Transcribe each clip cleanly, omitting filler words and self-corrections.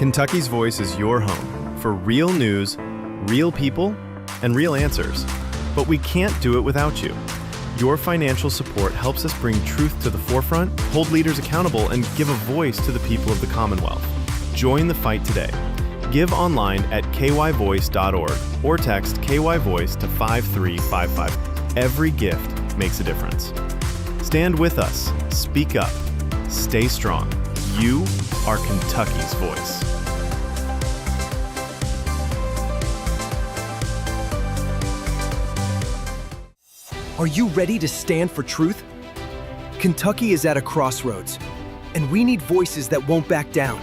Kentucky's Voice is your home for real news, real people, and real answers. But we can't do it without you. Your financial support helps us bring truth to the forefront, hold leaders accountable, and give a voice to the people of the Commonwealth. Join the fight today. Give online at kyvoice.org or text KYVoice to 5355. Every gift makes a difference. Stand with us. Speak up. Stay strong. You are Kentucky's voice. Are you ready to stand for truth? Kentucky is at a crossroads, and we need voices that won't back down.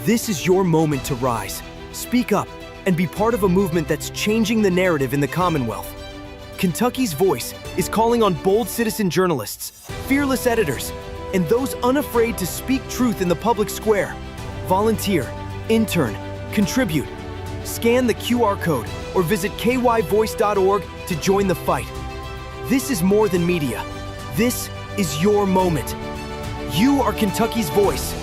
This is your moment to rise, speak up, and be part of a movement that's changing the narrative in the Commonwealth. Kentucky's Voice is calling on bold citizen journalists, fearless editors, and those unafraid to speak truth in the public square. Volunteer, intern, contribute. Scan the QR code or visit kyvoice.org to join the fight. This is more than media. This is your moment. You are Kentucky's voice.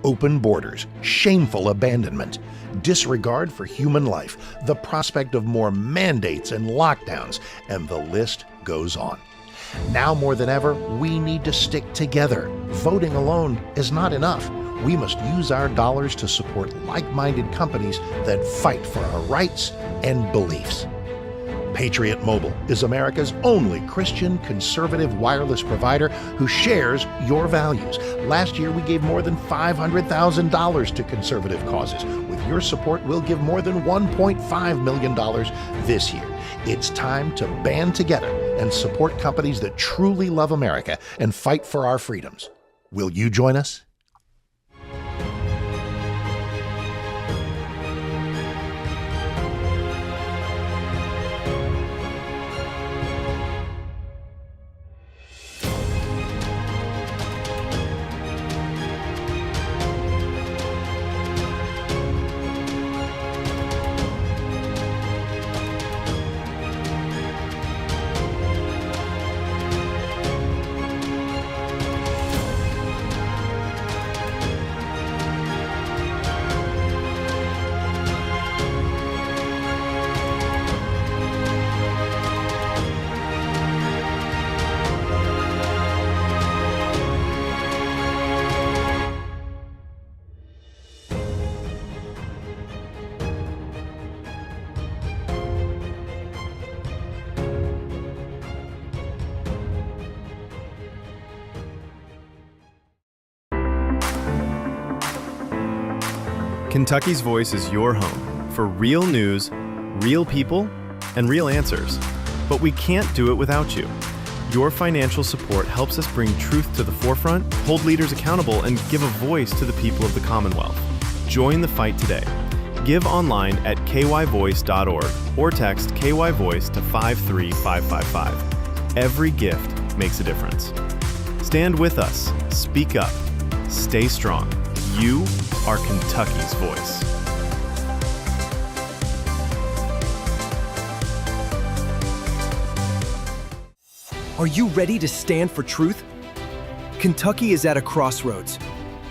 Open borders, shameful abandonment, disregard for human life, the prospect of more mandates and lockdowns, and the list goes on. Now more than ever, we need to stick together. Voting alone is not enough. We must use our dollars to support like-minded companies that fight for our rights and beliefs. Patriot Mobile is America's only Christian conservative wireless provider who shares your values. Last year, we gave more than $500,000 to conservative causes. With your support, we'll give more than $1.5 million this year. It's time to band together and support companies that truly love America and fight for our freedoms. Will you join us? Kentucky's Voice is your home for real news, real people, and real answers. But we can't do it without you. Your financial support helps us bring truth to the forefront, hold leaders accountable, and give a voice to the people of the Commonwealth. Join the fight today. Give online at kyvoice.org or text KYVoice to 53555. Every gift makes a difference. Stand with us. Speak up. Stay strong. You are Kentucky's voice. Are you ready to stand for truth? Kentucky is at a crossroads,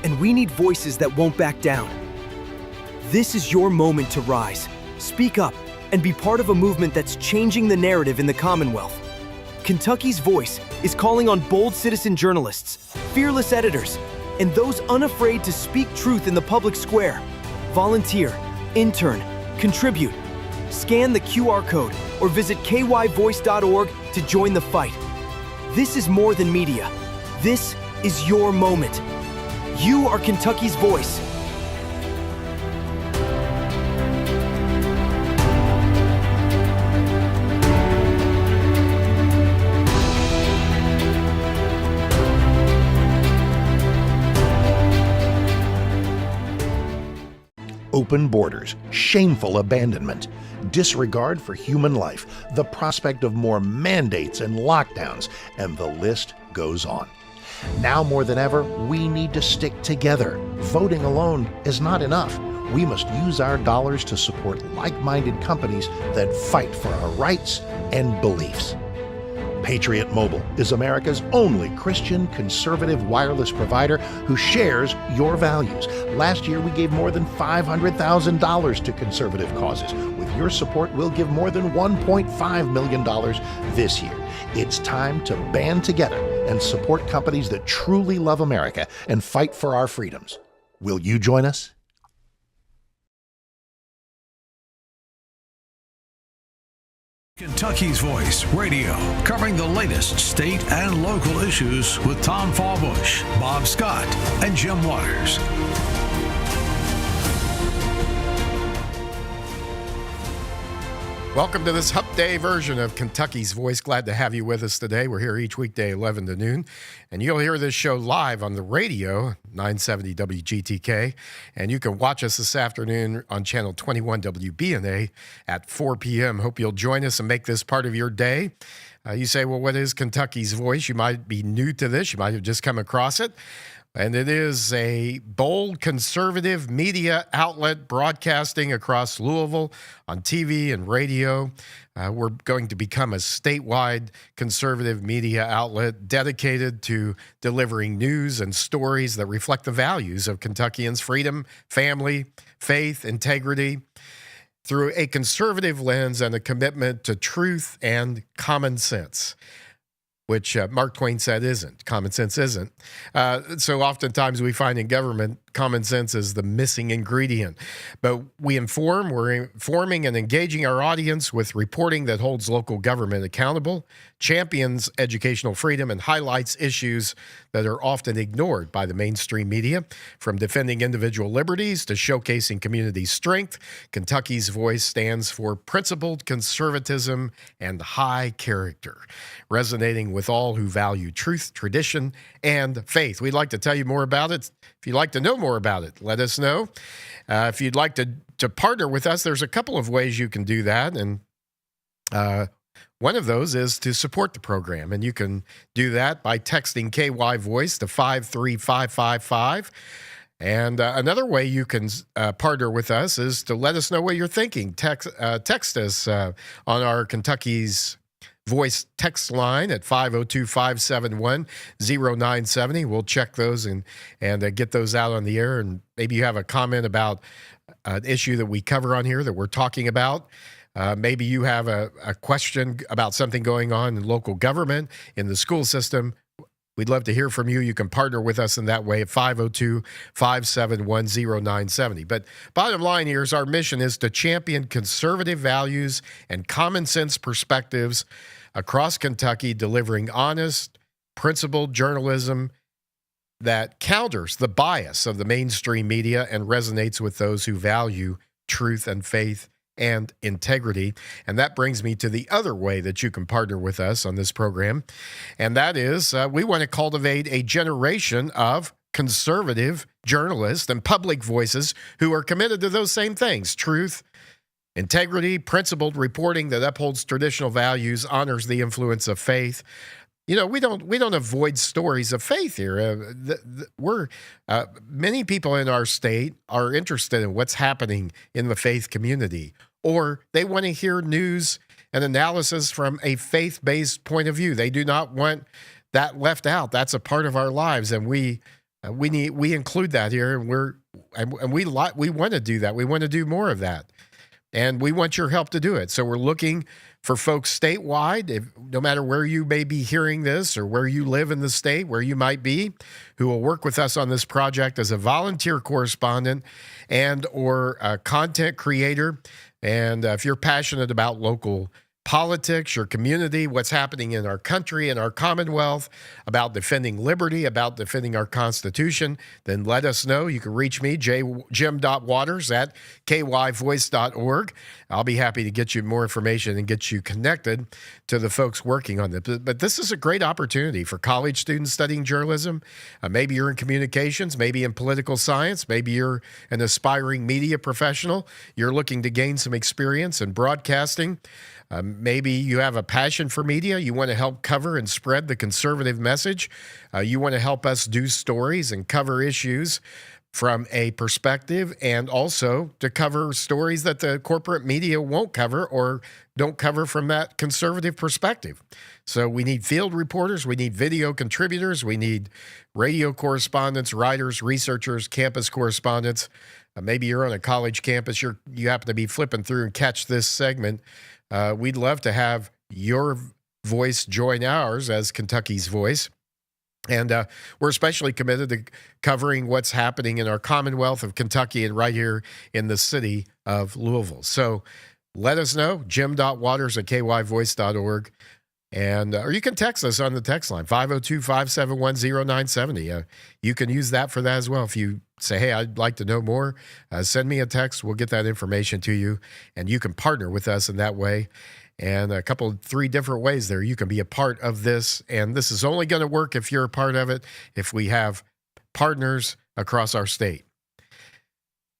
and we need voices that won't back down. This is your moment to rise, speak up, and be part of a movement that's changing the narrative in the Commonwealth. Kentucky's Voice is calling on bold citizen journalists, fearless editors, and those unafraid to speak truth in the public square. Volunteer, intern, contribute. Scan the QR code or visit kyvoice.org to join the fight. This is more than media. This is your moment. You are Kentucky's voice. Open borders, shameful abandonment, disregard for human life, the prospect of more mandates and lockdowns, and the list goes on. Now more than ever, we need to stick together. Voting alone is not enough. We must use our dollars to support like-minded companies that fight for our rights and beliefs. Patriot Mobile is America's only Christian conservative wireless provider who shares your values. Last year, we gave more than $500,000 to conservative causes. With your support, we'll give more than $1.5 million this year. It's time to band together and support companies that truly love America and fight for our freedoms. Will you join us? Kentucky's Voice Radio, covering the latest state and local issues with Tom Fallbush, Bob Scott, and Jim Waters. Welcome to this Hump Day version of Kentucky's Voice. Glad to have you with us today. We're here each weekday, 11 to noon, and you'll hear this show live on the radio, 970 WGTK, and you can watch us this afternoon on channel 21 WBNA at 4 p.m. Hope you'll join us and make this part of your day. You say, well, what is Kentucky's Voice? You might be new to this. You might have just come across it. And it is a bold conservative media outlet broadcasting across Louisville on TV and radio. We're going to become a statewide conservative media outlet dedicated to delivering news and stories that reflect the values of Kentuckians: freedom, family, faith, integrity, through a conservative lens and a commitment to truth and common sense, which Mark Twain said isn't. Common sense isn't. So oftentimes we find in government, common sense is the missing ingredient. But we're informing and engaging our audience with reporting that holds local government accountable, champions educational freedom, and highlights issues that are often ignored by the mainstream media. From defending individual liberties to showcasing community strength, Kentucky's Voice stands for principled conservatism and high character, resonating with all who value truth, tradition, and faith. We'd like to tell you more about it. If you'd like to know more about it, let us know. If you'd like to partner with us, there's a couple of ways you can do that. And one of those is to support the program. And you can do that by texting KY Voice to 53555. And another way you can partner with us is to let us know what you're thinking. Text us on our Kentucky's Voice text line at 502-571-0970. We'll check those and get those out on the air. And maybe you have a comment about an issue that we cover on here that we're talking about. Maybe you have a question about something going on in local government, in the school system. We'd love to hear from you. You can partner with us in that way at 502-571-0970. But bottom line here is our mission is to champion conservative values and common sense perspectives across Kentucky, delivering honest, principled journalism that counters the bias of the mainstream media and resonates with those who value truth and faith and integrity. And that brings me to the other way that you can partner with us on this program, and that is we want to cultivate a generation of conservative journalists and public voices who are committed to those same things: truth, integrity, principled reporting that upholds traditional values, honors the influence of faith. You know, we don't avoid stories of faith here. Many people in our state are interested in what's happening in the faith community, or they want to hear news and analysis from a faith-based point of view. They do not want that left out. That's a part of our lives, and we include that here, and we want to do that. We want to do more of that. And we want your help to do it. So we're looking for folks statewide, no matter where you may be hearing this or where you live in the state, where you might be, who will work with us on this project as a volunteer correspondent and or a content creator. And if you're passionate about local politics, your community, what's happening in our country and our Commonwealth, about defending liberty, about defending our Constitution, then let us know. You can reach me, jim.waters at kyvoice.org. I'll be happy to get you more information and get you connected to the folks working on it. But this is a great opportunity for college students studying journalism. Maybe you're in communications, maybe in political science, maybe you're an aspiring media professional. You're looking to gain some experience in broadcasting. maybe you have a passion for media. You want to help cover and spread the conservative message. You want to help us do stories and cover issues from a perspective, and also to cover stories that the corporate media won't cover or don't cover from that conservative perspective. So we need field reporters, we need video contributors, we need radio correspondents, writers, researchers, campus correspondents. Maybe you're on a college campus, you happen to be flipping through and catch this segment. We'd love to have your voice join ours as Kentucky's voice. And we're especially committed to covering what's happening in our Commonwealth of Kentucky and right here in the city of Louisville. So let us know, jim.waters@kyvoice.org. And or you can text us on the text line, 502-571-0970. You can use that for that as well. If you say, hey, I'd like to know more, send me a text. We'll get that information to you. And you can partner with us in that way. And three different ways there. You can be a part of this. And this is only going to work if you're a part of it, if we have partners across our state.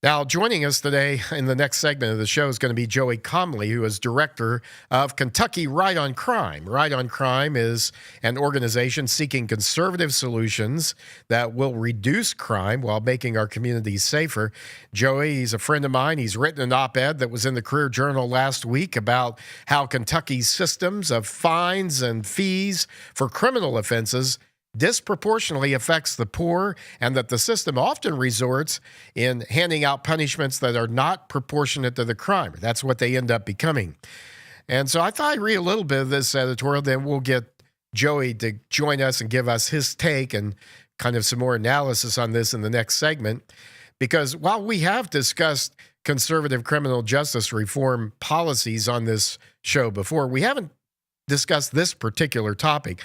Now, joining us today in the next segment of the show is going to be Joey Comley, who is director of Kentucky Right on Crime. Right on Crime is an organization seeking conservative solutions that will reduce crime while making our communities safer. Joey, he's a friend of mine. He's written an op-ed that was in the Career Journal last week about how Kentucky's systems of fines and fees for criminal offenses disproportionately affects the poor, and that the system often resorts in handing out punishments that are not proportionate to the crime. That's what they end up becoming. And so I thought I'd read a little bit of this editorial, then we'll get Joey to join us and give us his take and kind of some more analysis on this in the next segment. Because while we have discussed conservative criminal justice reform policies on this show before, we haven't discussed this particular topic.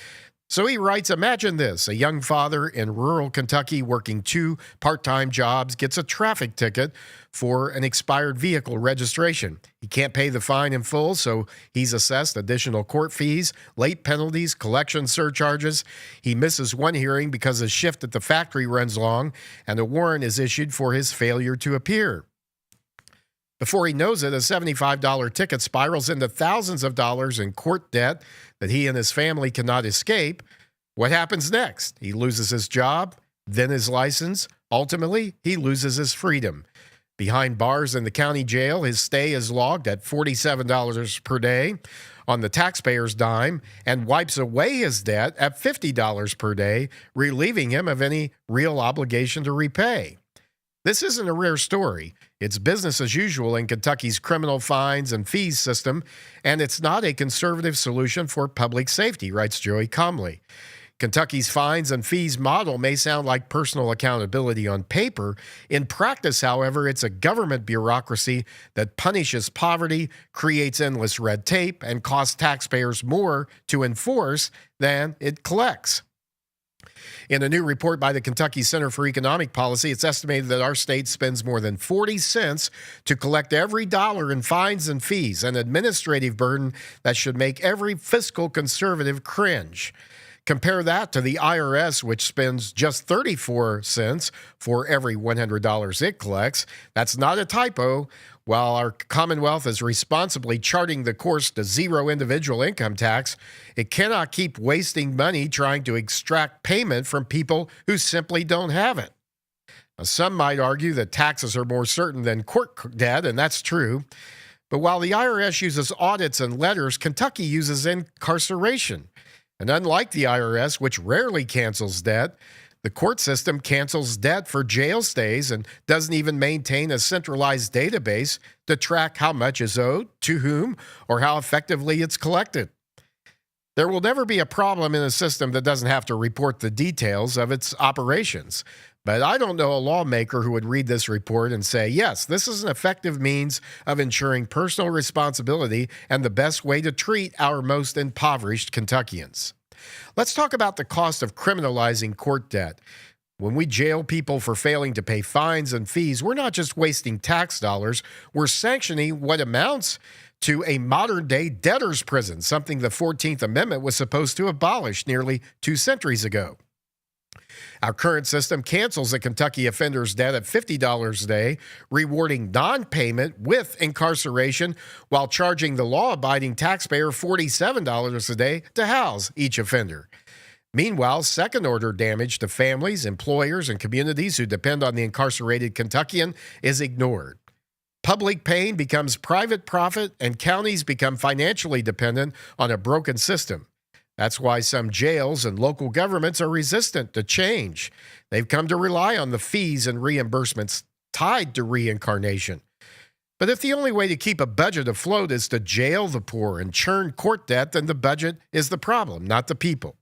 So he writes, imagine this: a young father in rural Kentucky working 2 part-time jobs gets a traffic ticket for an expired vehicle registration. He can't pay the fine in full, so he's assessed additional court fees, late penalties, collection surcharges. He misses one hearing because his shift at the factory runs long, and a warrant is issued for his failure to appear. Before he knows it, a $75 ticket spirals into thousands of dollars in court debt that he and his family cannot escape. What happens next? He loses his job, then his license. Ultimately, he loses his freedom. Behind bars in the county jail, his stay is logged at $47 per day on the taxpayer's dime and wipes away his debt at $50 per day, relieving him of any real obligation to repay. This isn't a rare story. It's business as usual in Kentucky's criminal fines and fees system, and it's not a conservative solution for public safety, writes Joey Comley. Kentucky's fines and fees model may sound like personal accountability on paper. In practice, however, it's a government bureaucracy that punishes poverty, creates endless red tape, and costs taxpayers more to enforce than it collects. In a new report by the Kentucky Center for Economic Policy, it's estimated that our state spends more than 40 cents to collect every dollar in fines and fees, an administrative burden that should make every fiscal conservative cringe. Compare that to the IRS, which spends just 34 cents for every $100 it collects. That's not a typo. While our Commonwealth is responsibly charting the course to zero individual income tax, it cannot keep wasting money trying to extract payment from people who simply don't have it. Now, some might argue that taxes are more certain than court debt, and that's true. But while the IRS uses audits and letters, Kentucky uses incarceration. And unlike the IRS, which rarely cancels debt, the court system cancels debt for jail stays and doesn't even maintain a centralized database to track how much is owed, to whom, or how effectively it's collected. There will never be a problem in a system that doesn't have to report the details of its operations. But I don't know a lawmaker who would read this report and say, yes, this is an effective means of ensuring personal responsibility and the best way to treat our most impoverished Kentuckians. Let's talk about the cost of criminalizing court debt. When we jail people for failing to pay fines and fees, we're not just wasting tax dollars, we're sanctioning what amounts to a modern-day debtor's prison, something the 14th Amendment was supposed to abolish nearly 2 centuries ago. Our current system cancels a Kentucky offender's debt at $50 a day, rewarding non-payment with incarceration while charging the law-abiding taxpayer $47 a day to house each offender. Meanwhile, second-order damage to families, employers, and communities who depend on the incarcerated Kentuckian is ignored. Public pain becomes private profit, and counties become financially dependent on a broken system. That's why some jails and local governments are resistant to change. They've come to rely on the fees and reimbursements tied to reincarnation. But if the only way to keep a budget afloat is to jail the poor and churn court debt, then the budget is the problem, not the people.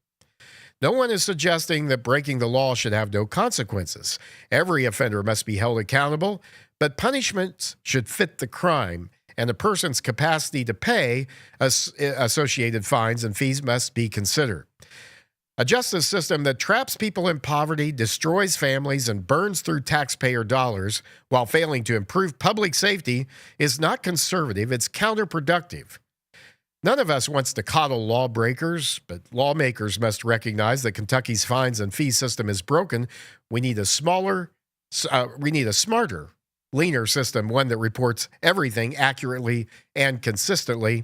No one is suggesting that breaking the law should have no consequences. Every offender must be held accountable, but punishments should fit the crime, and a person's capacity to pay associated fines and fees must be considered. A justice system that traps people in poverty, destroys families, and burns through taxpayer dollars while failing to improve public safety is not conservative, it's counterproductive. None of us wants to coddle lawbreakers, but lawmakers must recognize that Kentucky's fines and fee system is broken. We need a smarter, leaner system, one that reports everything accurately and consistently.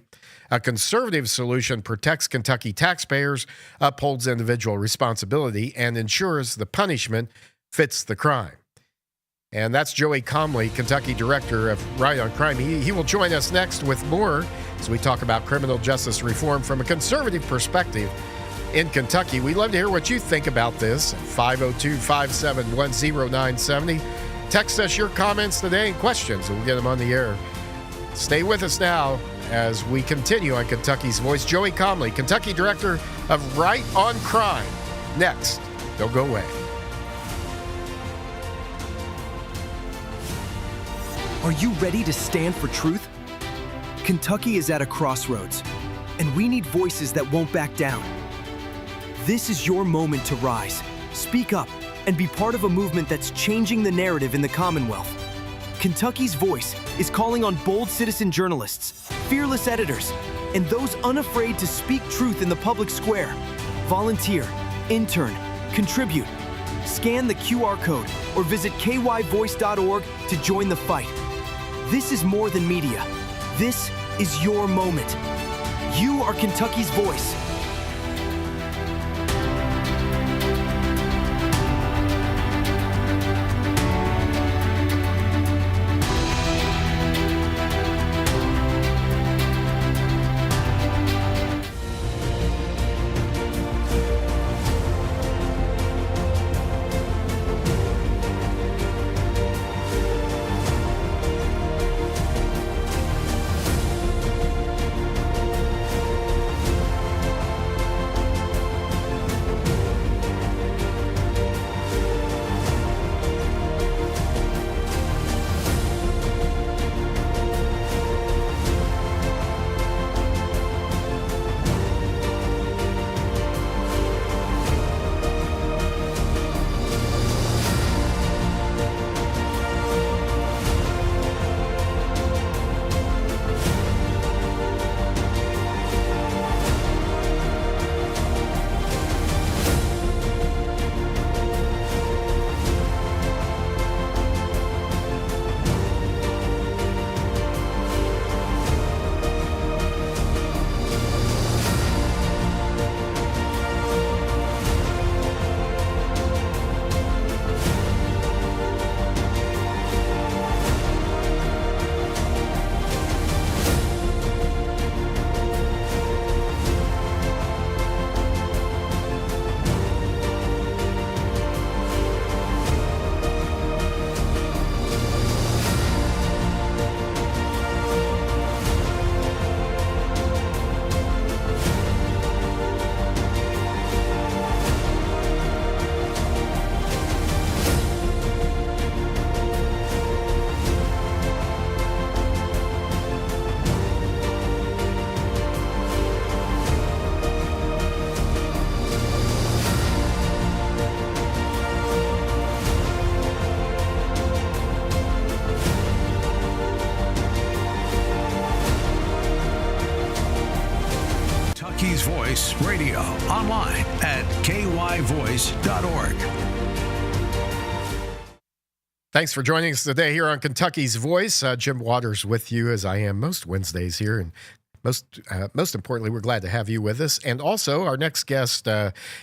A conservative solution protects Kentucky taxpayers, upholds individual responsibility, and ensures the punishment fits the crime. And that's Joey Comley, Kentucky Director of Right on Crime. He will join us next with more as we talk about criminal justice reform from a conservative perspective in Kentucky. We'd love to hear what you think about this at 502-571-0970. Text us your comments today and questions, and we'll get them on the air. Stay with us now as we continue on Kentucky's Voice. Joey Comley, Kentucky Director of Right on Crime. Next, don't go away. Are you ready to stand for truth? Kentucky is at a crossroads, and we need voices that won't back down. This is your moment to rise, speak up, and be part of a movement that's changing the narrative in the Commonwealth. Kentucky's Voice is calling on bold citizen journalists, fearless editors, and those unafraid to speak truth in the public square. Volunteer, intern, contribute. Scan the QR code or visit kyvoice.org to join the fight. This is more than media. This is your moment. You are Kentucky's voice. Voice Radio, online at kyvoice.org. Thanks for joining us today here on Kentucky's Voice. Jim Waters with you, as I am most Wednesdays here, and most importantly, we're glad to have you with us. And also, our next guest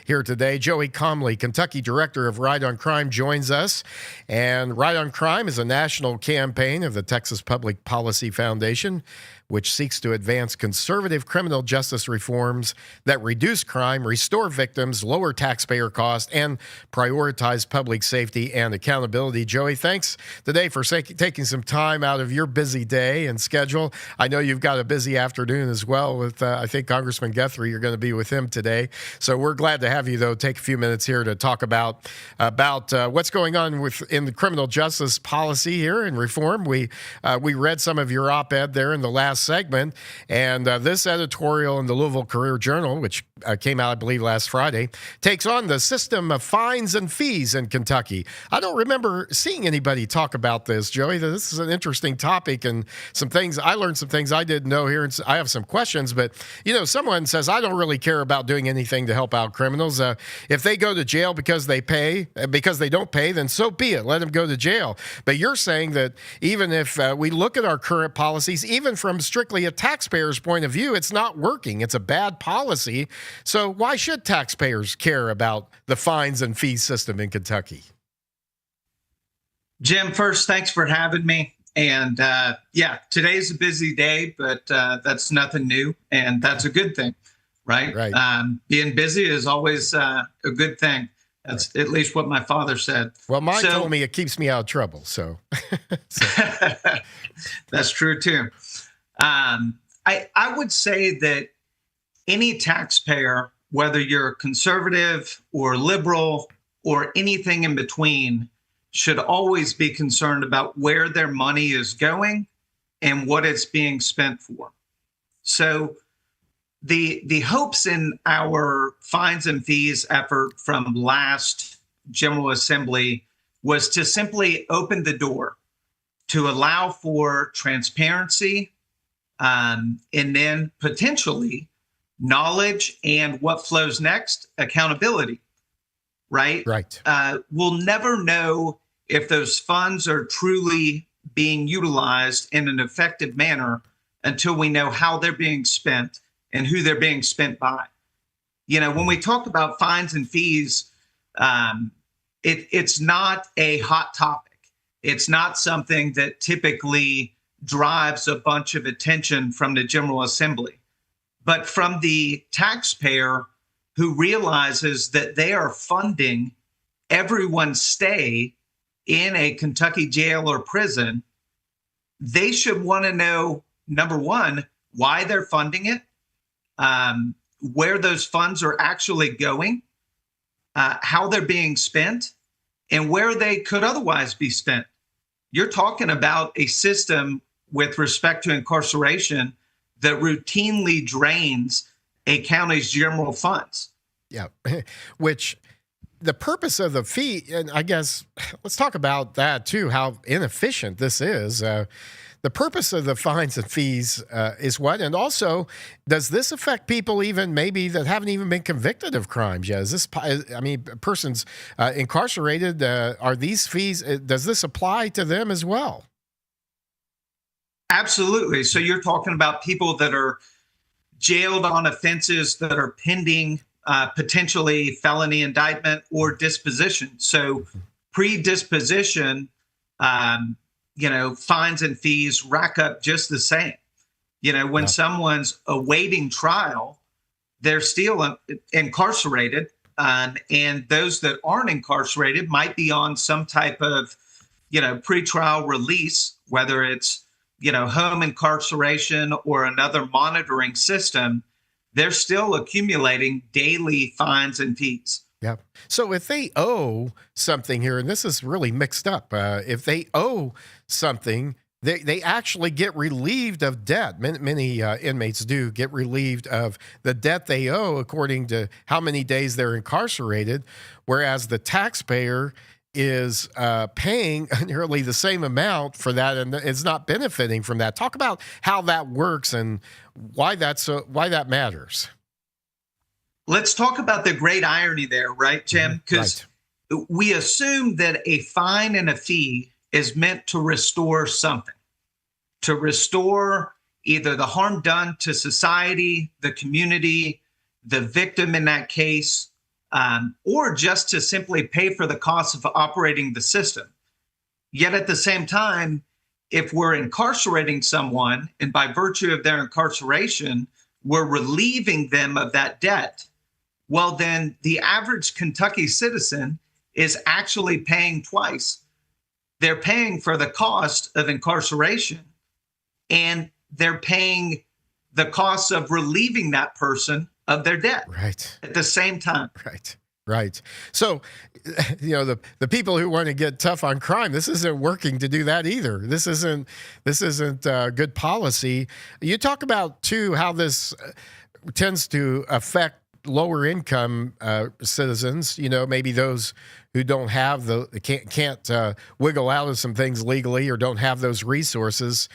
here today, Joey Comley, Kentucky Director of Right on Crime, joins us. And Right on Crime is a national campaign of the Texas Public Policy Foundation, which seeks to advance conservative criminal justice reforms that reduce crime, restore victims, lower taxpayer costs, and prioritize public safety and accountability. Joey, thanks today for taking some time out of your busy day and schedule. I know you've got a busy afternoon as well with, I think, Congressman Guthrie. You're going to be with him today. So we're glad to have you, though, take a few minutes here to talk about what's going on in the criminal justice policy here and reform. We read some of your op-ed there in the last segment, and this editorial in the Louisville Courier-Journal, which came out, I believe, last Friday, takes on the system of fines and fees in Kentucky. I don't remember seeing anybody talk about this, Joey. This is an interesting topic, and I learned some things I didn't know here, and I have some questions, but, someone says, I don't really care about doing anything to help out criminals. If they go to jail because they don't pay, then so be it. Let them go to jail. But you're saying that even if we look at our current policies, even from strictly a taxpayer's point of view, it's not working. It's a bad policy. So why should taxpayers care about the fines and fees system in Kentucky? Jim, first, thanks for having me. And today's a busy day, but that's nothing new. And that's a good thing, right? Right. Being busy is always a good thing. That's at least what my father said. Well, mine told me it keeps me out of trouble. So. That's true, too. I would say that any taxpayer, whether you're conservative or liberal or anything in between, should always be concerned about where their money is going and what it's being spent for. So the hopes in our fines and fees effort from last General Assembly was to simply open the door to allow for transparency, and then potentially knowledge and what flows next, accountability, right? Right. We'll never know if those funds are truly being utilized in an effective manner until we know how they're being spent and who they're being spent by. When we talk about fines and fees, it's not a hot topic. It's not something that typically drives a bunch of attention from the General Assembly. But from the taxpayer who realizes that they are funding everyone's stay in a Kentucky jail or prison, they should want to know, number one, why they're funding it, where those funds are actually going, how they're being spent, and where they could otherwise be spent. You're talking about a system with respect to incarceration that routinely drains a county's general funds. Yeah, which the purpose of the fee, and I guess let's talk about that too, how inefficient this is. The purpose of the fines and fees is what? And also, does this affect people even maybe that haven't even been convicted of crimes yet? Is this, persons incarcerated, are these fees, does this apply to them as well? Absolutely. So you're talking about people that are jailed on offenses that are pending potentially felony indictment or disposition. So pre-disposition, fines and fees rack up just the same. When someone's awaiting trial, they're still incarcerated. And those that aren't incarcerated might be on some type of, pretrial release, whether it's, home incarceration or another monitoring system. They're still accumulating daily fines and fees. Yeah. So if they owe something here, and this is really mixed up, if they owe something, they actually get relieved of debt. Many inmates do get relieved of the debt they owe according to how many days they're incarcerated, whereas the taxpayer is paying nearly the same amount for that and is not benefiting from that. Talk about how that works and why that matters. Let's talk about the great irony there, right, Jim? Because we assume that a fine and a fee is meant to restore something, to restore either the harm done to society, the community, the victim in that case, or just to simply pay for the cost of operating the system. Yet at the same time, if we're incarcerating someone, and by virtue of their incarceration, we're relieving them of that debt, well, then the average Kentucky citizen is actually paying twice. They're paying for the cost of incarceration, and they're paying the cost of relieving that person of their debt at the same time. Right. So, the people who want to get tough on crime, this isn't working to do that either. This isn't good policy. You talk about too how this tends to affect lower income citizens. Maybe those who don't have can't wiggle out of some things legally or don't have those resources.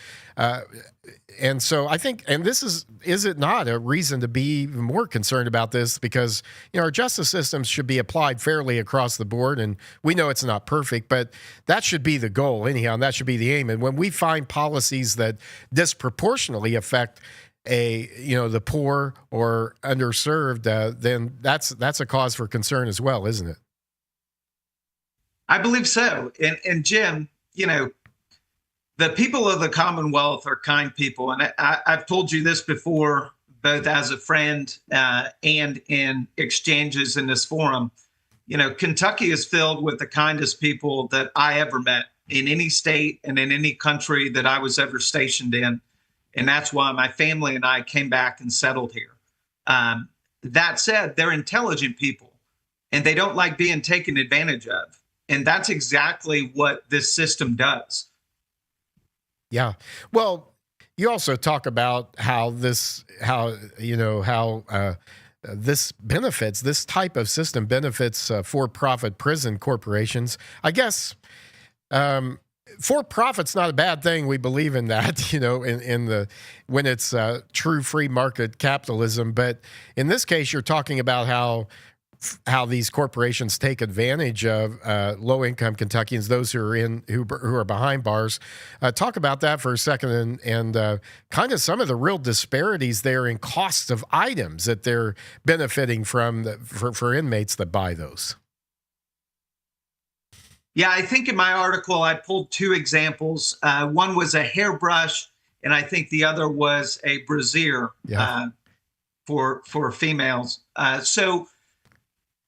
And so I think, and this is it not a reason to be even more concerned about this? Because, our justice systems should be applied fairly across the board. And we know it's not perfect, but that should be the goal anyhow. And that should be the aim. And when we find policies that disproportionately affect the poor or underserved, then that's a cause for concern as well, isn't it? I believe so. And Jim, the people of the Commonwealth are kind people. And I've told you this before, both as a friend and in exchanges in this forum. Kentucky is filled with the kindest people that I ever met in any state and in any country that I was ever stationed in. And that's why my family and I came back and settled here. That said, they're intelligent people, and they don't like being taken advantage of. And that's exactly what this system does. Yeah. Well, you also talk about how this type of system benefits for-profit prison corporations. I guess for-profit's not a bad thing. We believe in that, when it's true free market capitalism. But in this case, you're talking about how these corporations take advantage of low-income Kentuckians, those who are behind bars. Talk about that for a second, and kind of some of the real disparities there in costs of items that they're benefiting from for inmates that buy those. Yeah, I think in my article I pulled two examples. One was a hairbrush, and I think the other was a brassiere for females. So.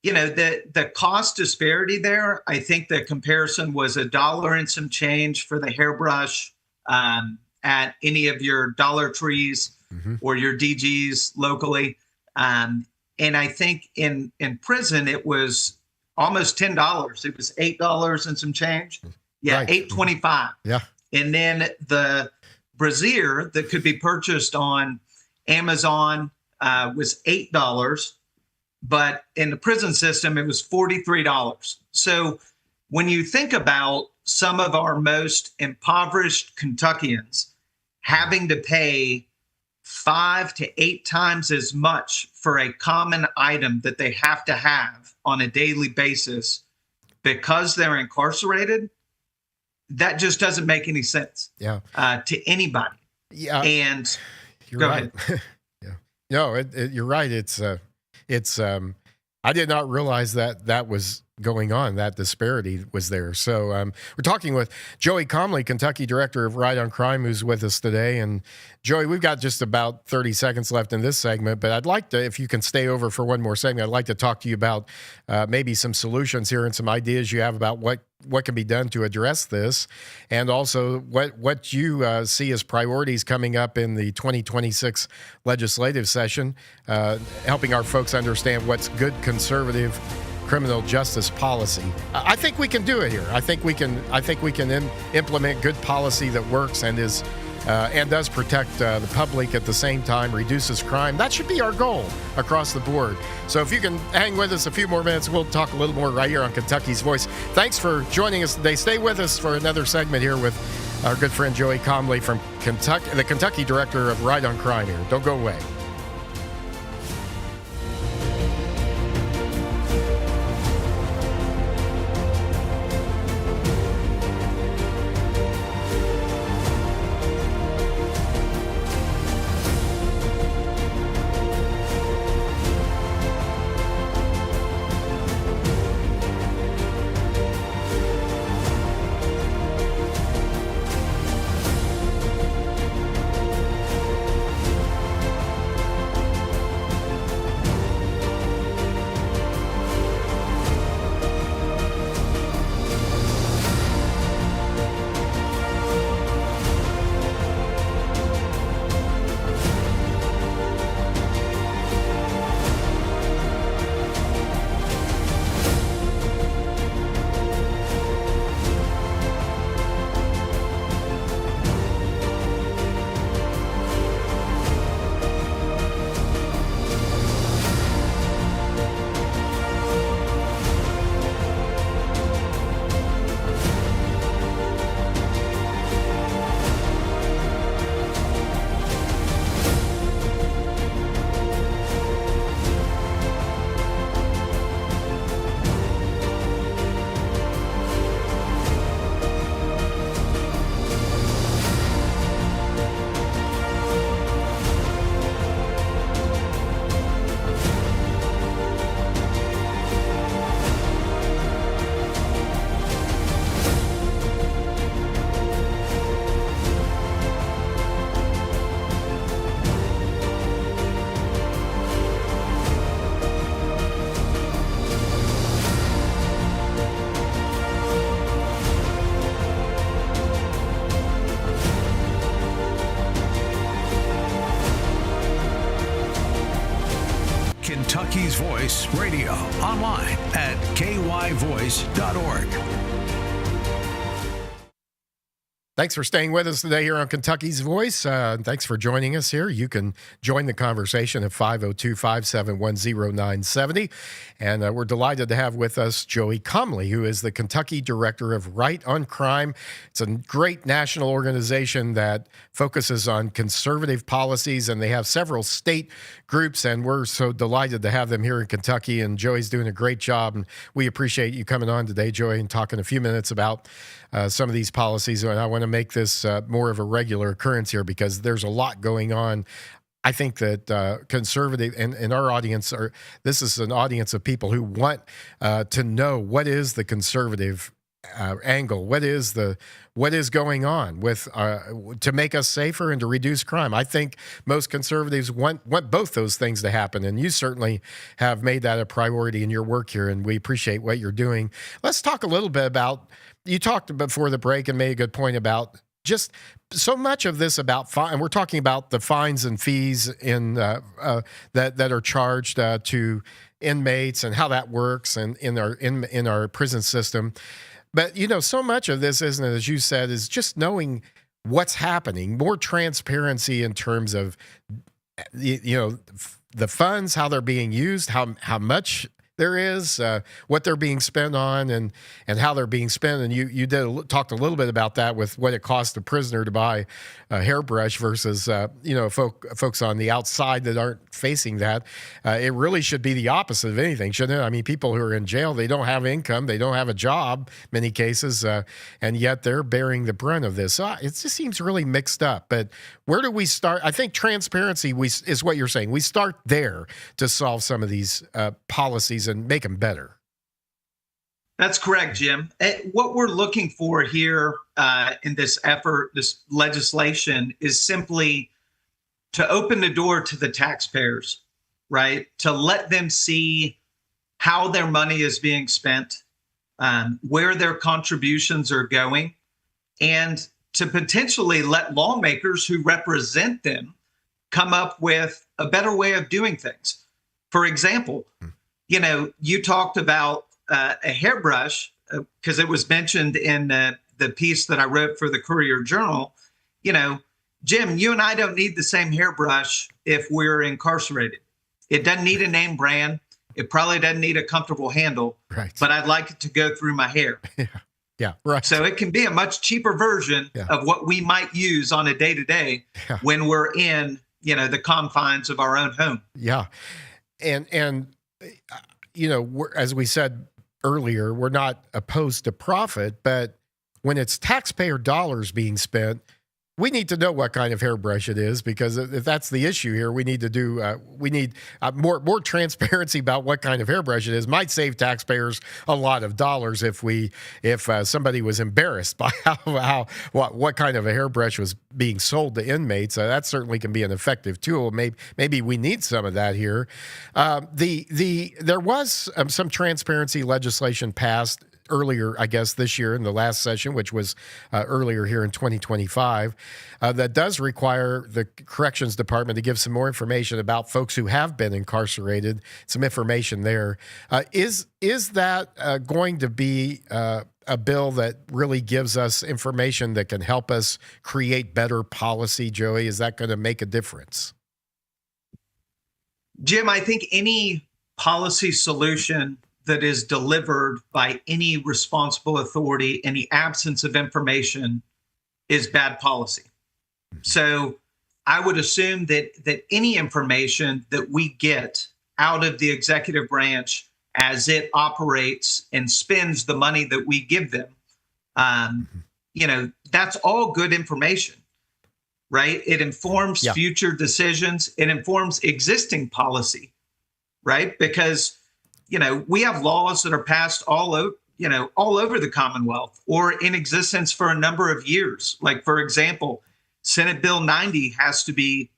The cost disparity there, I think the comparison was $1 and some change for the hairbrush at any of your Dollar Trees or your DGs locally. And I think in prison, it was almost $10. It was $8 and some change. Yeah, right. $8.25. Yeah. And then the brassiere that could be purchased on Amazon was $8. But in the prison system, it was $43. So when you think about some of our most impoverished Kentuckians having to pay 5 to 8 times as much for a common item that they have to have on a daily basis because they're incarcerated, that just doesn't make any sense to anybody. Yeah. And you're right. Yeah. No, you're right. It's I did not realize that was going on, that disparity was there. So we're talking with Joey Comley, Kentucky Director of Right on Crime, who's with us today. And Joey, we've got just about 30 seconds left in this segment, but I'd like to, if you can stay over for one more segment, I'd like to talk to you about maybe some solutions here and some ideas you have about what can be done to address this, and also what you see as priorities coming up in the 2026 legislative session, helping our folks understand what's good conservative criminal justice policy. I think we can do it here. I think we can implement good policy that works and is and does protect the public at the same time, reduces crime. That should be our goal across the board. So if you can hang with us a few more minutes, we'll talk a little more right here on Kentucky's Voice. Thanks for joining us today. Stay with us for another segment here with our good friend Joey Comley from Kentucky, the Kentucky Director of Right on Crime here. Don't go away. Kentucky's Voice Radio, online at kyvoice.org. Thanks for staying with us today here on Kentucky's Voice. Thanks for joining us here. You can join the conversation at 502-571-0970. And we're delighted to have with us Joey Comley, who is the Kentucky Director of Right on Crime. It's a great national organization that focuses on conservative policies, and they have several state groups, and we're so delighted to have them here in Kentucky. And Joey's doing a great job, and we appreciate you coming on today, Joey, and talking a few minutes about some of these policies. And I want to make this more of a regular occurrence here because there's a lot going on. I think that conservative and our audience this is an audience of people who want to know what is the conservative angle, what is going on with to make us safer and to reduce crime. I think most conservatives want both those things to happen, and you certainly have made that a priority in your work here, and we appreciate what you're doing. Let's talk a little bit about. You talked before the break and made a good point about just so much of this about and we're talking about the fines and fees in that are charged to inmates and how that works and in our prison system. But so much of this, isn't it, as you said, is just knowing what's happening, more transparency in terms of the funds, how they're being used, how much there is, what they're being spent on, and how they're being spent. And you talked a little bit about that with what it costs a prisoner to buy a hairbrush versus folks on the outside that aren't facing that. It really should be the opposite of anything, shouldn't it? I mean, people who are in jail, they don't have income, they don't have a job, many cases, and yet they're bearing the brunt of this. So it just seems really mixed up. But where do we start? I think transparency is what you're saying. We start there to solve some of these policies and make them better. That's correct, Jim. What we're looking for here in this effort, this legislation, is simply to open the door to the taxpayers, right? To let them see how their money is being spent, where their contributions are going, and to potentially let lawmakers who represent them come up with a better way of doing things. For example, you talked about a hairbrush because it was mentioned in the piece that I wrote for the Courier Journal. Jim, you and I don't need the same hairbrush if we're incarcerated. It doesn't need a name brand. It probably doesn't need a comfortable handle, right? But I'd like it to go through my hair. Yeah, right. So it can be a much cheaper version of what we might use on a day-to-day when we're in, the confines of our own home. Yeah. And as we said earlier, we're not opposed to profit, but when it's taxpayer dollars being spent, we need to know what kind of hairbrush it is, because if that's the issue here, we need to do more transparency about what kind of hairbrush it is. Might save taxpayers a lot of dollars if somebody was embarrassed by what kind of a hairbrush was being sold to inmates. That certainly can be an effective tool. Maybe we need some of that here. There was some transparency legislation passed earlier, I guess, this year in the last session, which was earlier here in 2025, that does require the Corrections Department to give some more information about folks who have been incarcerated, some information there. Is that going to be a bill that really gives us information that can help us create better policy, Joey? Is that going to make a difference? Jim, I think any policy solution that is delivered by any responsible authority in the absence of information is bad policy. So I would assume that any information that we get out of the executive branch as it operates and spends the money that we give them, that's all good information, right? It informs future decisions. It informs existing policy, right? Because we have laws that are passed all over the Commonwealth or in existence for a number of years. Like, for example, Senate Bill 90 has to be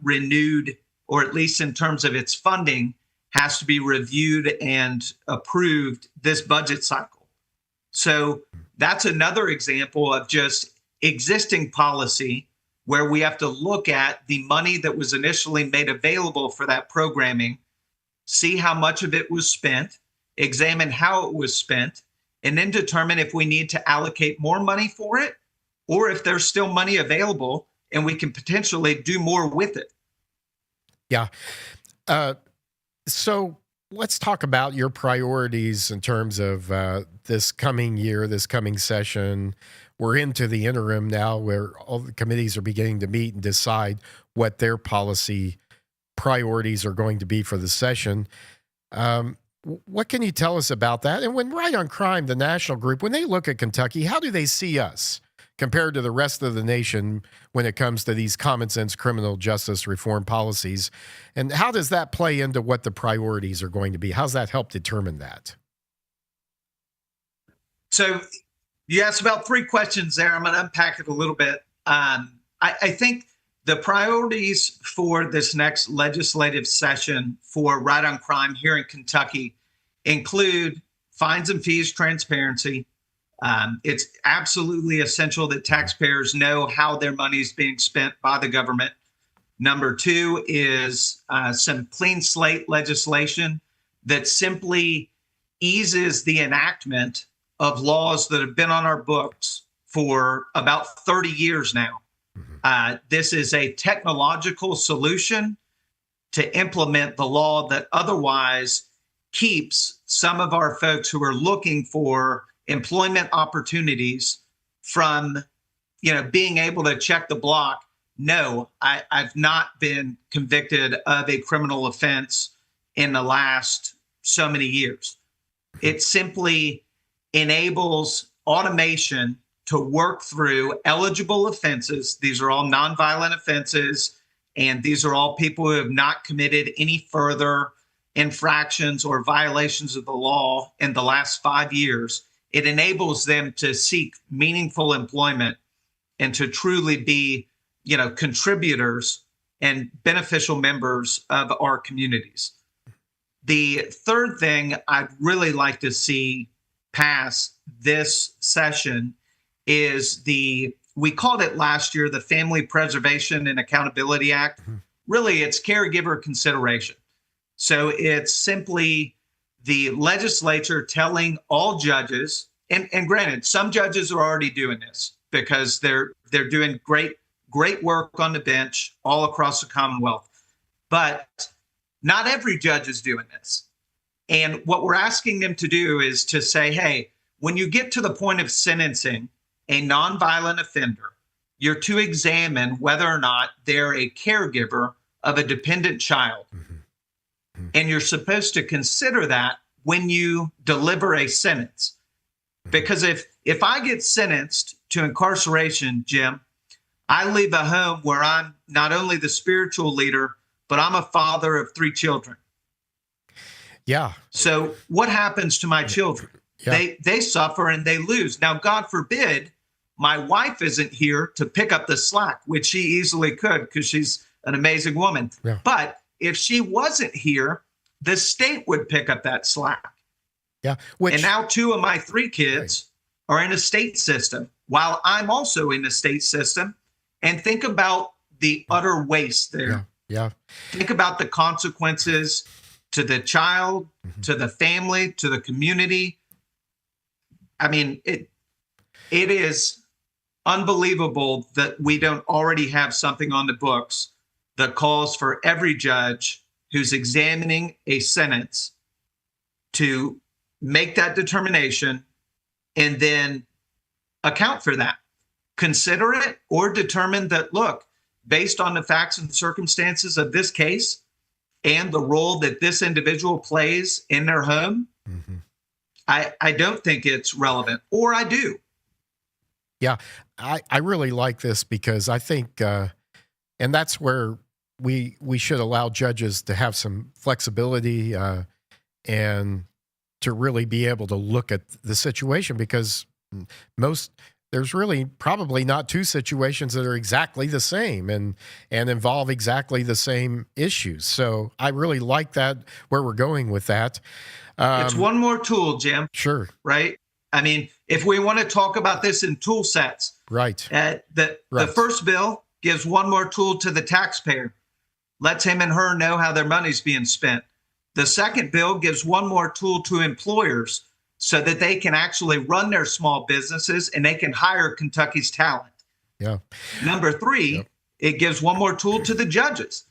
renewed, or at least in terms of its funding, has to be reviewed and approved this budget cycle. So that's another example of just existing policy where we have to look at the money that was initially made available for that programming see how much of it was spent, examine how it was spent, and then determine if we need to allocate more money for it or if there's still money available and we can potentially do more with it. Yeah. So let's talk about your priorities in terms of this coming year, this coming session. We're into the interim now where all the committees are beginning to meet and decide what their policy priorities are going to be for the session. What can you tell us about that? And when Right on Crime, the national group, when they look at Kentucky, how do they see us compared to the rest of the nation when it comes to these common sense criminal justice reform policies? And how does that play into what the priorities are going to be? How's that help determine that? So you asked about 3 questions there. I'm going to unpack it a little bit. I think the priorities for this next legislative session for Right on Crime here in Kentucky include fines and fees transparency. It's absolutely essential that taxpayers know how their money is being spent by the government. Number 2 is some clean slate legislation that simply eases the enactment of laws that have been on our books for about 30 years now. This is a technological solution to implement the law that otherwise keeps some of our folks who are looking for employment opportunities from, being able to check the block. No, I've not been convicted of a criminal offense in the last so many years. It simply enables automation to work through eligible offenses. These are all nonviolent offenses, and these are all people who have not committed any further infractions or violations of the law in the last 5 years. It enables them to seek meaningful employment and to truly be, contributors and beneficial members of our communities. The third thing I'd really like to see pass this session is we called it last year, the Family Preservation and Accountability Act. Really, it's caregiver consideration. So it's simply the legislature telling all judges, and granted, some judges are already doing this because they're doing great work on the bench all across the Commonwealth, but not every judge is doing this. And what we're asking them to do is to say, hey, when you get to the point of sentencing a nonviolent offender, you're to examine whether or not they're a caregiver of a dependent child. And you're supposed to consider that when you deliver a sentence. Because if I get sentenced to incarceration, Jim, I leave a home where I'm not only the spiritual leader, but I'm a father of 3 children. Yeah. So what happens to my children? Yeah. They suffer and they lose. Now, God forbid, my wife isn't here to pick up the slack, which she easily could because she's an amazing woman. Yeah. But if she wasn't here, the state would pick up that slack. Yeah. And now 2 of my 3 kids are in a state system while I'm also in the state system. And think about the utter waste there. Yeah. Think about the consequences to the child, to the family, to the community. I mean, it is unbelievable that we don't already have something on the books that calls for every judge who's examining a sentence to make that determination and then account for that. Consider it or determine that, look, based on the facts and circumstances of this case and the role that this individual plays in their home, I don't think it's relevant, or I do. Yeah, I really like this because I think, and that's where we should allow judges to have some flexibility and to really be able to look at the situation, because there's really probably not 2 situations that are exactly the same and involve exactly the same issues. So I really like that, where we're going with that. It's one more tool, Jim. Sure. Right? I mean, if we want to talk about this in tool sets, right. The first bill gives one more tool to the taxpayer, lets him and her know how their money's being spent. The second bill gives one more tool to employers so that they can actually run their small businesses and they can hire Kentucky's talent. Yeah. Number three, it gives one more tool to the judges.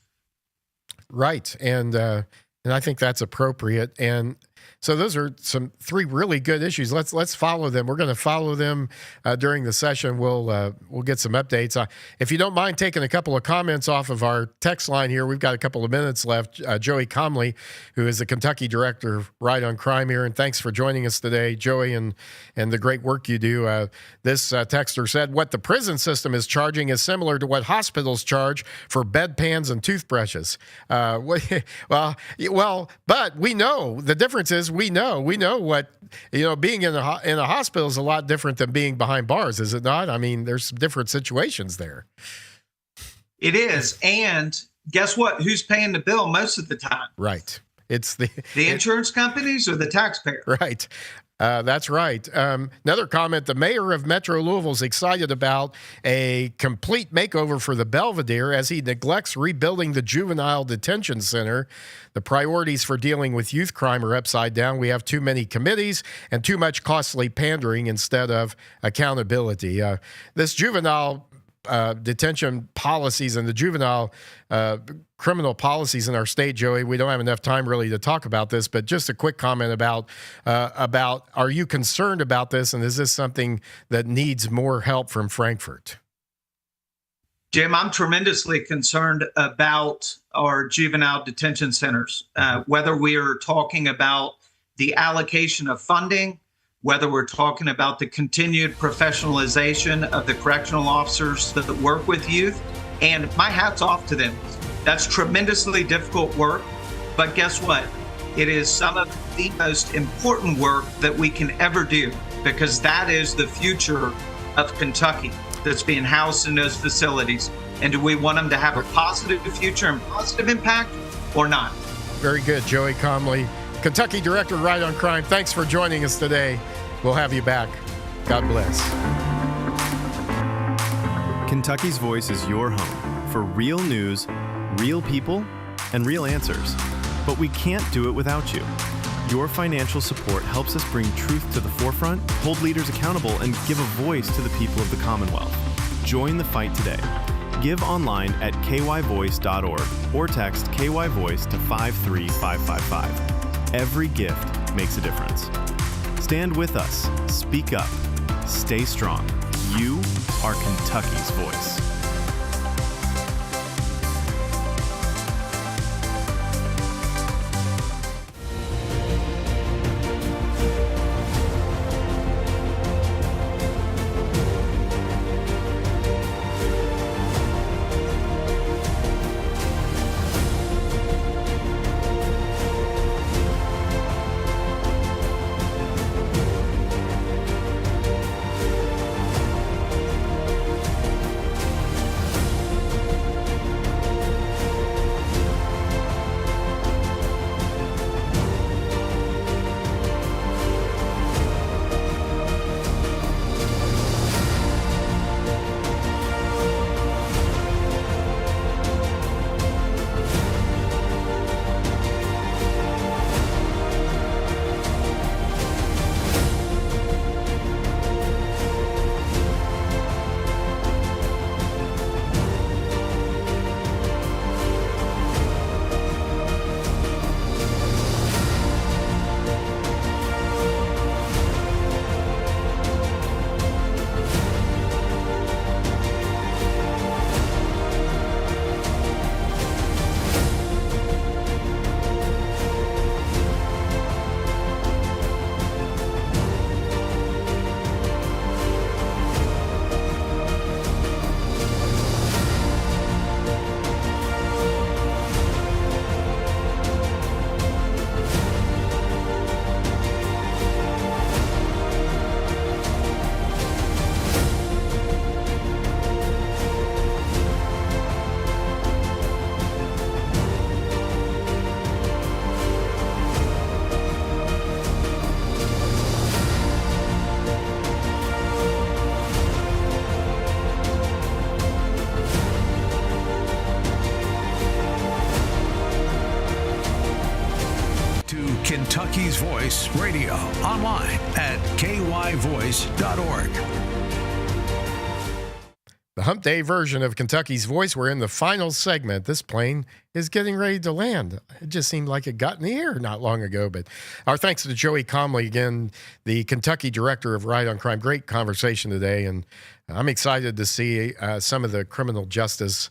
Right. And I think that's appropriate. And so those are three really good issues. Let's follow them. We're going to follow them during the session. We'll get some updates. If you don't mind taking a couple of comments off of our text line here, we've got a couple of minutes left. Joey Comley, who is the Kentucky director of Right on Crime here, and thanks for joining us today, Joey, and the great work you do. This texter said, what the prison system is charging is similar to what hospitals charge for bedpans and toothbrushes. Well, but we know the difference is we know what, being in a hospital is a lot different than being behind bars, is it not? I mean, there's some different situations there. It is. And guess what? Who's paying the bill most of the time? Right. It's the insurance companies or the taxpayer. Right. That's right. Another comment, the mayor of Metro Louisville is excited about a complete makeover for the Belvedere as he neglects rebuilding the juvenile detention center. The priorities for dealing with youth crime are upside down. We have too many committees and too much costly pandering instead of accountability. This juvenile detention policies and the juvenile criminal policies in our state, Joey, we don't have enough time really to talk about this, but just a quick comment about are you concerned about this, and is this something that needs more help from Frankfort? Jim, I'm tremendously concerned about our juvenile detention centers, whether we are talking about the allocation of funding, whether we're talking about the continued professionalization of the correctional officers that work with youth, and my hat's off to them. That's tremendously difficult work, but guess what? It is some of the most important work that we can ever do, because that is the future of Kentucky that's being housed in those facilities. And do we want them to have a positive future and positive impact or not? Very good, Joey Comley, Kentucky Director, Right on Crime. Thanks for joining us today. We'll have you back. God bless. Kentucky's Voice is your home for real news, real people, and real answers. But we can't do it without you. Your financial support helps us bring truth to the forefront, hold leaders accountable, and give a voice to the people of the Commonwealth. Join the fight today. Give online at kyvoice.org or text KYVoice to 53555. Every gift makes a difference. Stand with us. Speak up. Stay strong. You are Kentucky's voice. Kentucky's Voice Radio online at kyvoice.org. The Hump Day version of Kentucky's Voice. We're in the final segment. This plane is getting ready to land. It just seemed like it got in the air not long ago. But our thanks to Joey Comley, again, the Kentucky director of Right on Crime. Great conversation today. And I'm excited to see some of the criminal justice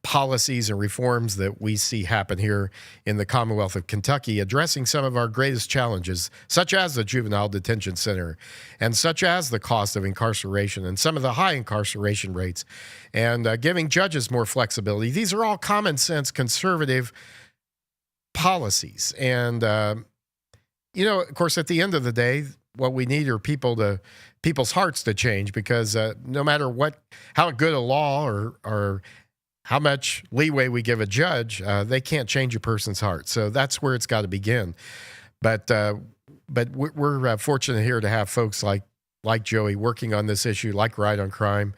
policies and reforms that we see happen here in the Commonwealth of Kentucky, addressing some of our greatest challenges, such as the Juvenile Detention Center and such as the cost of incarceration and some of the high incarceration rates, and giving judges more flexibility. These are all common sense conservative policies. And, of course, at the end of the day, what we need are people's hearts to change, because no matter how good a law or how much leeway we give a judge, they can't change a person's heart. So that's where it's got to begin. But we're fortunate here to have folks like Joey working on this issue, like Right on Crime,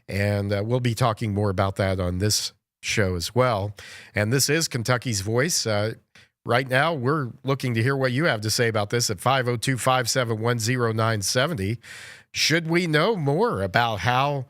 and we'll be talking more about that on this show as well. And this is Kentucky's Voice. Right now, we're looking to hear what you have to say about this at 502-571-0970. Should we know more about how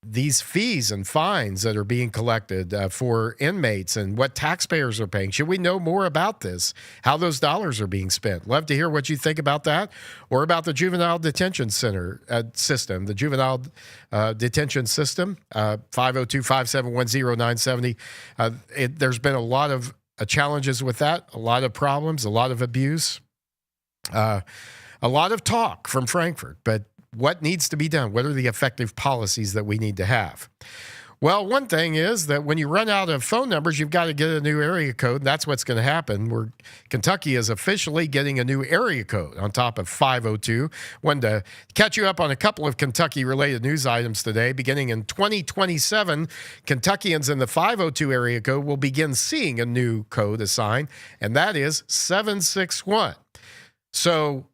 these fees and fines that are being collected for inmates and what taxpayers are paying? Should we know more about this, how those dollars are being spent? Love to hear what you think about that, or about the Juvenile Detention Center system, the Juvenile Detention System, 502-571-0970. There's been a lot of challenges with that, a lot of problems, a lot of abuse, a lot of talk from Frankfurt. But what needs to be done? What are the effective policies that we need to have? Well, one thing is that when you run out of phone numbers, you've got to get a new area code. That's what's going to happen. Kentucky is officially getting a new area code on top of 502. Wanted to catch you up on a couple of Kentucky-related news items today. Beginning in 2027, Kentuckians in the 502 area code will begin seeing a new code assigned, and that is 761. So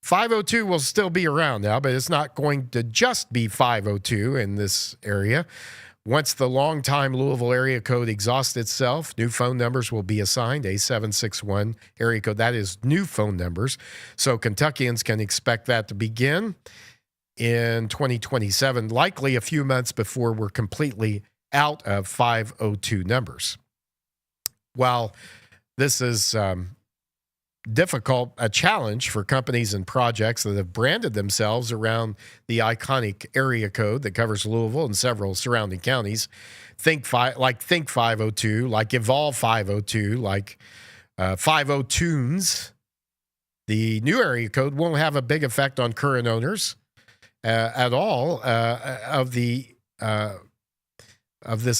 502 will still be around now, but it's not going to just be 502 in this area. Once the longtime Louisville area code exhausts itself, new phone numbers will be assigned, a 761 area code. That is new phone numbers. So Kentuckians can expect that to begin in 2027, likely a few months before we're completely out of 502 numbers. While this is a challenge for companies and projects that have branded themselves around the iconic area code that covers Louisville and several surrounding counties. Think 502, like Evolve 502, like 502s. The new area code won't have a big effect on current owners at all of this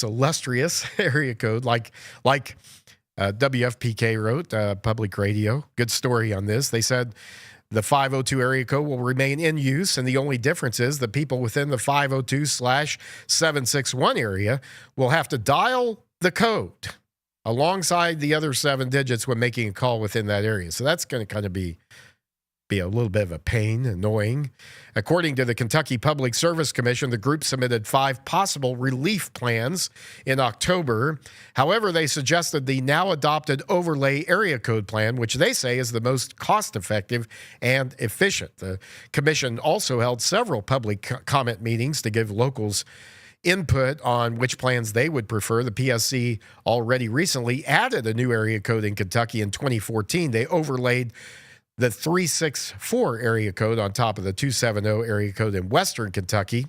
illustrious area code, like WFPK wrote, public radio. Good story on this. They said the 502 area code will remain in use, and the only difference is the people within the 502/761 area will have to dial the code alongside the other 7 digits when making a call within that area. So that's going to kind of be a little bit of a pain, annoying. According to the Kentucky Public Service Commission, the group submitted 5 possible relief plans in October. However, they suggested the now adopted overlay area code plan, which they say is the most cost-effective and efficient. The commission also held several public comment meetings to give locals input on which plans they would prefer. The PSC already recently added a new area code in Kentucky in 2014. They overlaid the 364 area code on top of the 270 area code in Western Kentucky.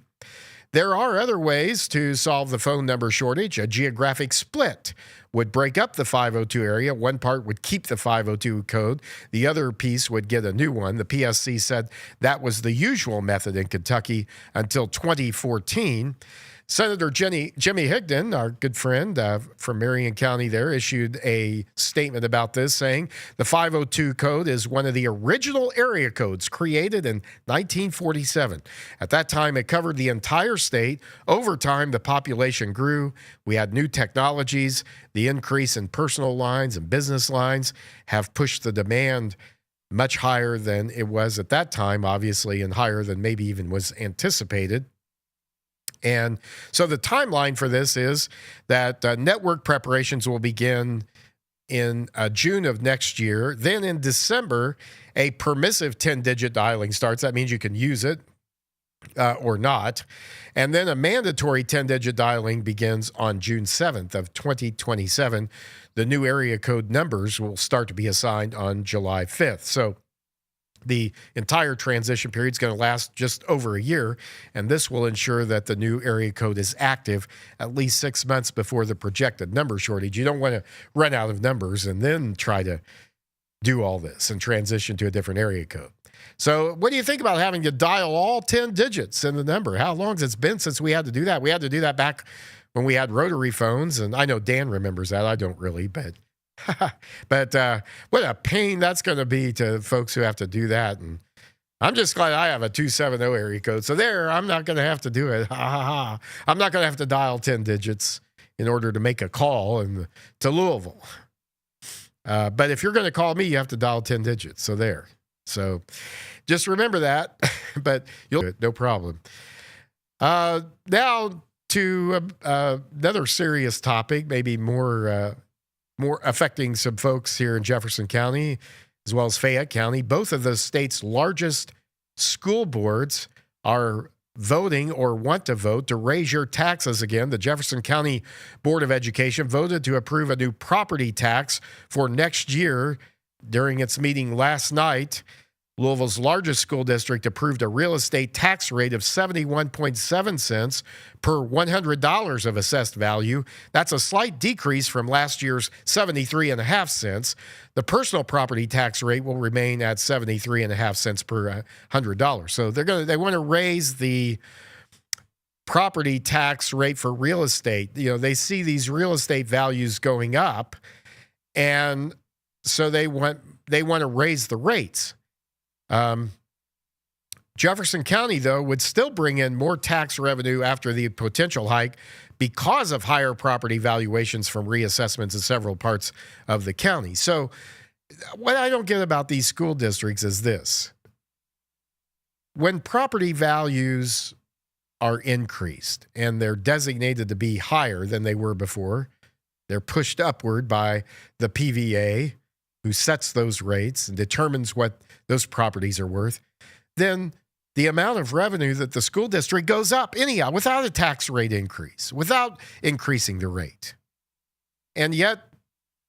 There are other ways to solve the phone number shortage. A geographic split would break up the 502 area. One part would keep the 502 code. The other piece would get a new one. The PSC said that was the usual method in Kentucky until 2014. Senator Jimmy Higdon, our good friend from Marion County there, issued a statement about this, saying the 502 code is one of the original area codes created in 1947. At that time, it covered the entire state. Over time, the population grew. We had new technologies. The increase in personal lines and business lines have pushed the demand much higher than it was at that time, obviously, and higher than maybe even was anticipated. And so the timeline for this is that network preparations will begin in June of next year. Then in December, a permissive 10-digit dialing starts. That means you can use it or not. And then a mandatory 10-digit dialing begins on June 7th of 2027. The new area code numbers will start to be assigned on July 5th. So the entire transition period is going to last just over a year, and this will ensure that the new area code is active at least 6 months before the projected number shortage. You don't want to run out of numbers and then try to do all this and transition to a different area code. So what do you think about having to dial all 10 digits in the number? How long has it been since we had to do that? We had to do that back when we had rotary phones, and I know Dan remembers that. I don't really, but but what a pain that's going to be to folks who have to do that. And I'm just glad I have a 270 area code. So there, I'm not going to have to do it. I'm not going to have to dial 10 digits in order to make a call to Louisville. But if you're going to call me, you have to dial 10 digits. So there. So just remember that, but you'll do it, no problem. Now to another serious topic, maybe more affecting some folks here in Jefferson County, as well as Fayette County. Both of the state's largest school boards are voting or want to vote to raise your taxes again. The Jefferson County Board of Education voted to approve a new property tax for next year during its meeting last night. Louisville's largest school district approved a real estate tax rate of 71.7 cents per $100 of assessed value. That's a slight decrease from last year's 73.5 cents. The personal property tax rate will remain at 73.5 cents per $100. So they want to raise the property tax rate for real estate. You know, they see these real estate values going up, and so they want to raise the rates. Jefferson County, though, would still bring in more tax revenue after the potential hike because of higher property valuations from reassessments in several parts of the county. So what I don't get about these school districts is this. When property values are increased and they're designated to be higher than they were before, they're pushed upward by the PVA, who sets those rates and determines what those properties are worth, then the amount of revenue that the school district goes up anyhow without a tax rate increase, without increasing the rate. And yet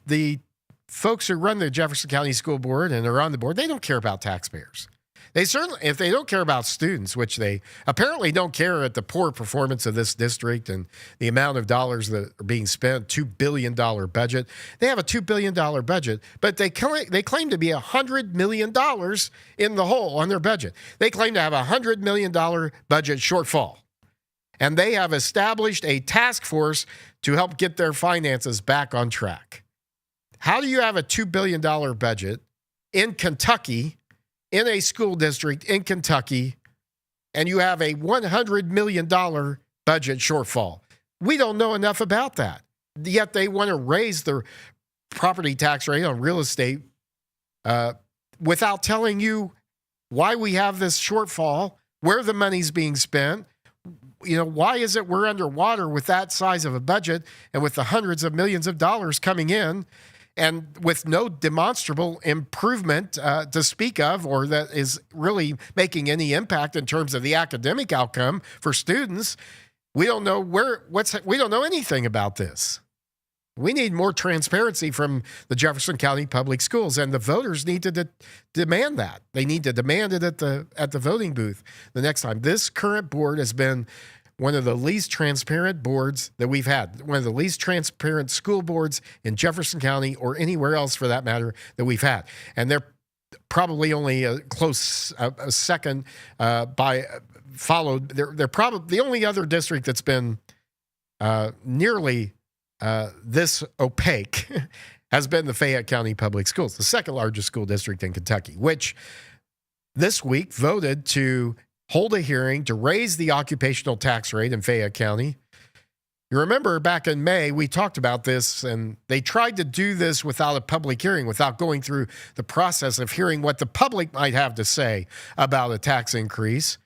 the folks who run the Jefferson County School Board and are on the board, they don't care about taxpayers. They certainly, if they don't care about students, which they apparently don't care at the poor performance of this district and the amount of dollars that are being spent, $2 billion budget. They have a $2 billion budget, but they claim to be $100 million in the hole on their budget. They claim to have a $100 million budget shortfall. And they have established a task force to help get their finances back on track. How do you have a $2 billion budget in Kentucky, in a school district in Kentucky, and you have a $100 million budget shortfall? We don't know enough about that. Yet they want to raise the property tax rate on real estate without telling you why we have this shortfall, where the money's being spent. You know, why is it we're underwater with that size of a budget and with the hundreds of millions of dollars coming in, and with no demonstrable improvement to speak of, or that is really making any impact in terms of the academic outcome for students? We don't know we don't know anything about this. We need more transparency from the Jefferson County Public Schools, and the voters need to demand that. They need to demand it at the voting booth the next time. This current board has been one of the least transparent boards that we've had, one of the least transparent school boards in Jefferson County, or anywhere else for that matter, that we've had. And they're probably only a close second followed. They're probably the only other district that's been nearly this opaque has been the Fayette County Public Schools, the second largest school district in Kentucky, which this week voted to hold a hearing to raise the occupational tax rate in Fayette County. You remember back in May, we talked about this, and they tried to do this without a public hearing, without going through the process of hearing what the public might have to say about a tax increase.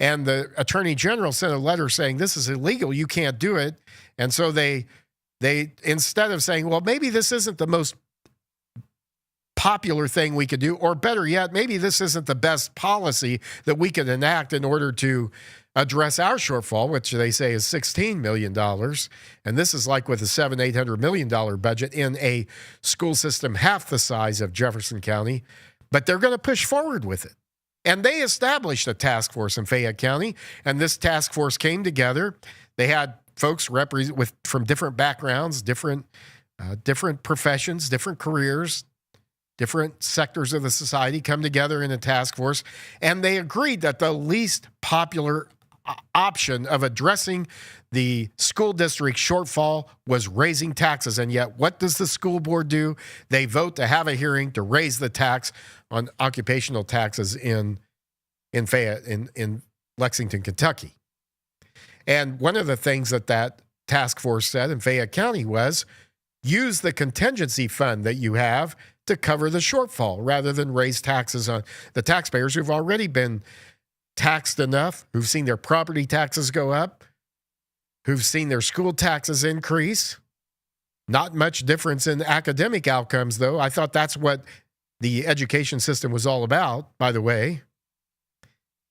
And the Attorney General sent a letter saying, this is illegal, you can't do it. And so they instead of saying, well, maybe this isn't the most popular thing we could do, or better yet, maybe this isn't the best policy that we could enact in order to address our shortfall, which they say is $16 million. And this is like with a $700-800 million budget in a school system half the size of Jefferson County, but they're going to push forward with it. And they established a task force in Fayette County, and this task force came together. They had folks from different backgrounds, different professions, different careers, different sectors of the society come together in a task force, and they agreed that the least popular option of addressing the school district shortfall was raising taxes. And yet, what does the school board do? They vote to have a hearing to raise the tax on occupational taxes in Fayette, in Lexington, Kentucky. And one of the things that task force said in Fayette County was use the contingency fund that you have to cover the shortfall rather than raise taxes on the taxpayers who've already been taxed enough, who've seen their property taxes go up, who've seen their school taxes increase. Not much difference in academic outcomes, though. I thought that's what the education system was all about, by the way.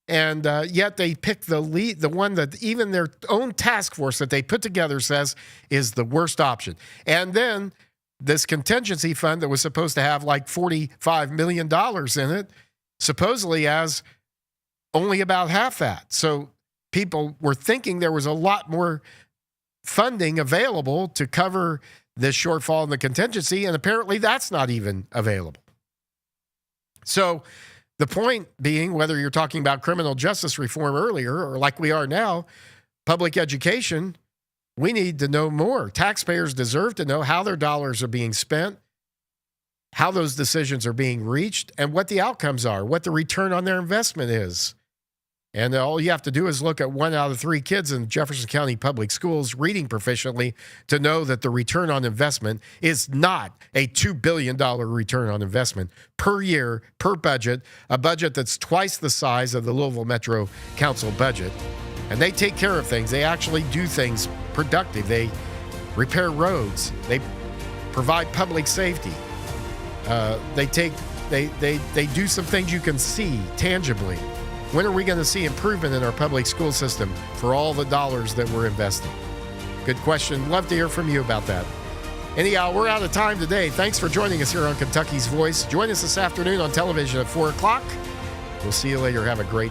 And yet they picked the one that even their own task force that they put together says is the worst option. And then this contingency fund that was supposed to have like $45 million in it supposedly has only about half that. So people were thinking there was a lot more funding available to cover this shortfall in the contingency, and apparently that's not even available. So the point being, whether you're talking about criminal justice reform earlier or like we are now, public education, we need to know more. Taxpayers deserve to know how their dollars are being spent, how those decisions are being reached, and what the outcomes are, what the return on their investment is. And all you have to do is look at 1 out of 3 kids in Jefferson County public schools reading proficiently to know that the return on investment is not a $2 billion return on investment per year, per budget, a budget that's twice the size of the Louisville Metro Council budget. And they take care of things. They actually do things productive. They repair roads. They provide public safety. They do some things you can see tangibly. When are we going to see improvement in our public school system for all the dollars that we're investing? Good question. Love to hear from you about that. Anyhow, we're out of time today. Thanks for joining us here on Kentucky's Voice. Join us this afternoon on television at 4 o'clock. We'll see you later. Have a great